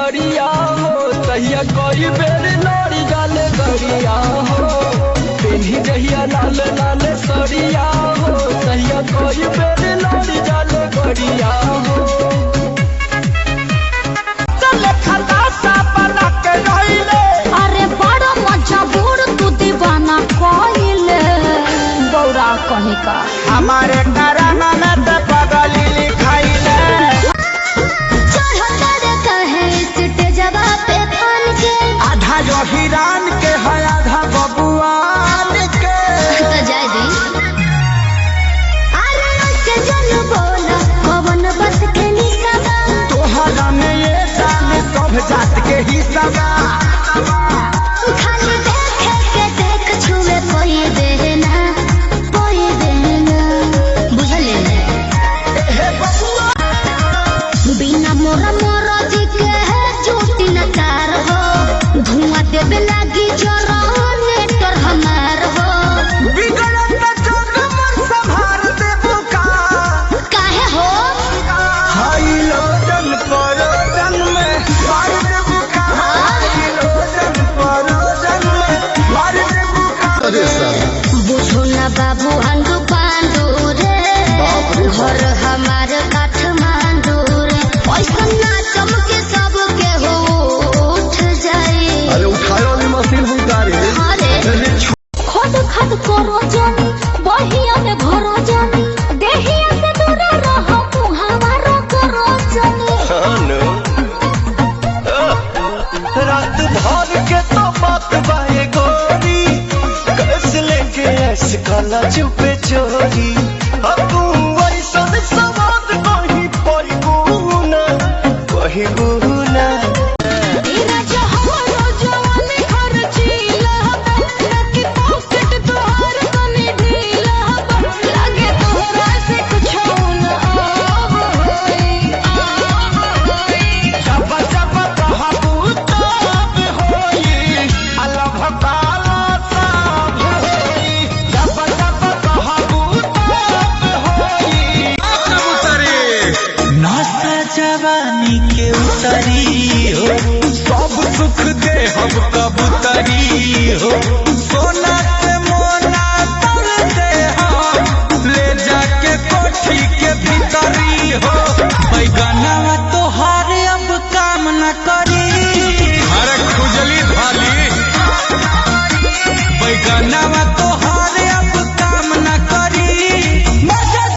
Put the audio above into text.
सरिया हो तहिया कोई बेर लड़ी जाले गरिया हो पेन्ही जहिया लाल लाल सरिया हो तहिया कोई बेर लड़ी जाले गरिया हो चले खलासा बना के रहिले अरे बड़ा मजा बूढ़ तू दीवाना कोइले गौरा कहीं का हमारे कराना में ते पगली लिखाइले आधा जो हिरान के है आधा बबुआन के तो जाय दी अरे के जन बोला कवन बस के निसबा तोहरा में ये जान सब जात के हिस्सा खाली देखे के देख छुए कोई देना बुझले हे बबुआ बिना मोरा मोरा जी के है झूठी नकार हो धुआं देवे लागी जरा नेटर हमार हो बिगड़त जग मन संभाल दे बुका काहे हो हाई लोजन परोजन में मार दे बुका हाई लोजन परोजन में मार दे बुका अरे साला बुझो ना बाबू अंडू पांडू रे घर हमार काठमांडू रे पैसा ना चमके सबके हो उठ जाए अरे उठाए वाली मशीन हुई गाड़ी अरे खद खद करो जानी बहिया में भरो जानी देहिया से दूर रहो मुहावरो करो जानी रात भर के तो बात बाए गोरी कैस लेके ऐसे काला चुपे चोरी अब तू ऐसा सवाद कहीं पई गुना कहीं गुना तेरा जहानो जवानी खर्चीला लकी पॉकेट तोहर तनी ढीला लागे तोहरा से कुछ न आव होई जब जब कहबू तब होई अल्लाह भकाला सब होई जब जब कहबू तब होई नशा जवानी के उतरी हो सब सुख दे हम कबूतरी हो